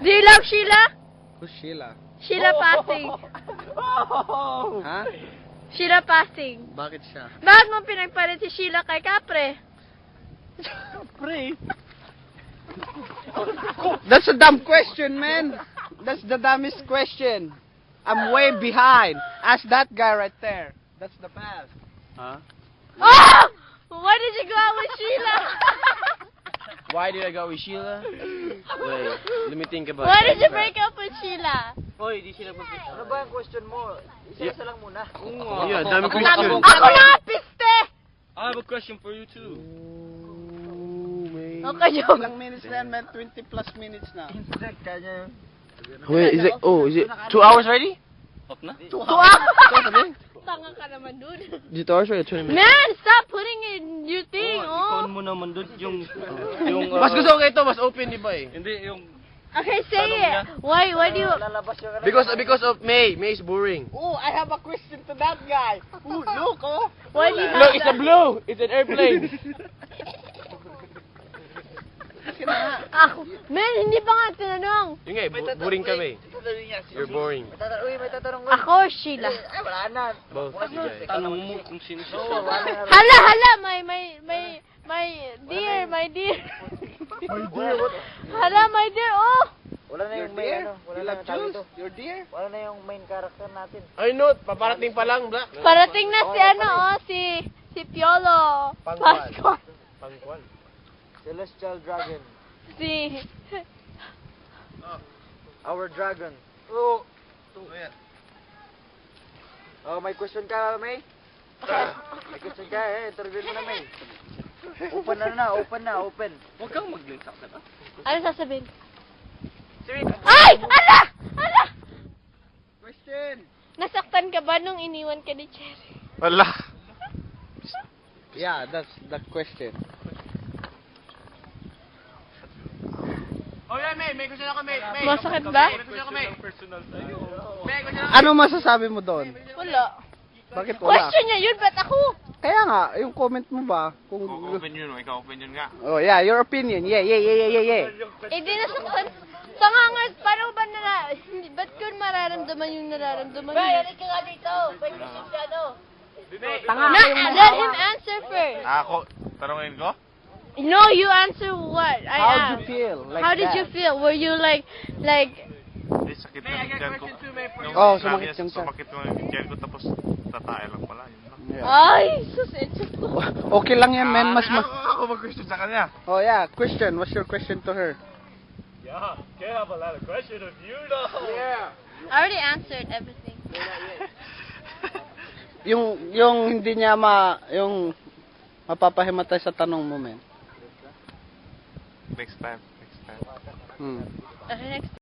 Do you love Sheila? Who's Sheila? Sheila Passing. Ha? Sheila Passing. Bakit siya? Bakit mo pinagpalit si Sheila kay Capre? Pre. That's a dumb question, man. That's the dumbest question. I'm way behind. Ask that guy right there. That's the past. Huh? Oh! Why did you go out with Sheila? Why did I go with Sheila? Wait, let me think about Why that. did you break up with Sheila? Hoy, di sila mag- Ano ba yung question mo? Isa-isa lang muna. Yeah, dami question. Ako na, piste! I have a question for you too. Okay, joke. Ilang minutes na yan, man? 20 plus minutes na. Wait, is it 2 hours already? Up na? 2 Tanga ka naman, dude. Is it 2 hours or 20 minutes? Man, stop putting in your thing, oh. mo naman doon yung mas gusto ko ito, mas open di ba eh? Hindi yung Okay, say it. Why do you... Lalabas yung because of May. May is boring. Oh, I have a question to that guy. Oh, look, oh. Why do you Look, have it's a that? blue. It's an airplane. Ako, man, hindi pa nga tinanong. Yung nga, boring kami. You're boring. May tatanong ko. Ako, Sheila. Ay, wala na. Both. Tanong mo kung sino siya. Hala, my dear. Hala, my dear, oh. Wala na yung main ano. Wala na yung tawag ito. Your dear? Wala na yung main character natin. Ay no, paparating pa lang, Black. Parating na si ano, oh, si Piolo. Pangkwan. Pascual. Pangkwan. Celestial Dragon. Si... Our Dragon. Oh. Oh, may question ka, May? May question ka, interview mo na, May. Open na. Huwag kang mag-linsak na. Ano sasabihin? Ay! Ala! Question. Nasaktan ka ba nung iniwan ka ni Cherry? Wala. Yeah, that's the question. Oh yeah, may question ako, May. Masakit ba? May question ako, May. Personal tayo. May question ako. Ano masasabi mo doon? Wala. Bakit wala? Question niya yun, ba't ako? Kaya nga, yung comment mo ba? Kung... Opinion mo, ikaw opinion nga. Oh, yeah, your opinion. Yeah. Eh, di nasaktan. Tanga nga, paano ba ba't ko mararamdaman yung nararamdaman niya? Bay, ka nga dito. May question siya, no? Let him answer first. Ako, tanongin ko? No, you answer what I How asked. do you feel? Like How did that? you feel? Were you like... Hindi, sakit ng tiyan ko. Oh, sumakit yung tiyan. Sumakit yung tiyan ko, tapos tatae lang pala. Yun lang. Yeah. Ay, susetso ko. Okay lang yan, man. Ako mag-question sa kanya. Oh, yeah. Question. What's your question to her? Yeah, I have a lot of questions of you though. Yeah. I already answered everything. Yung hindi niya yung mapapahimatay sa tanong mo, man. Next time. Hmm. Okay, next.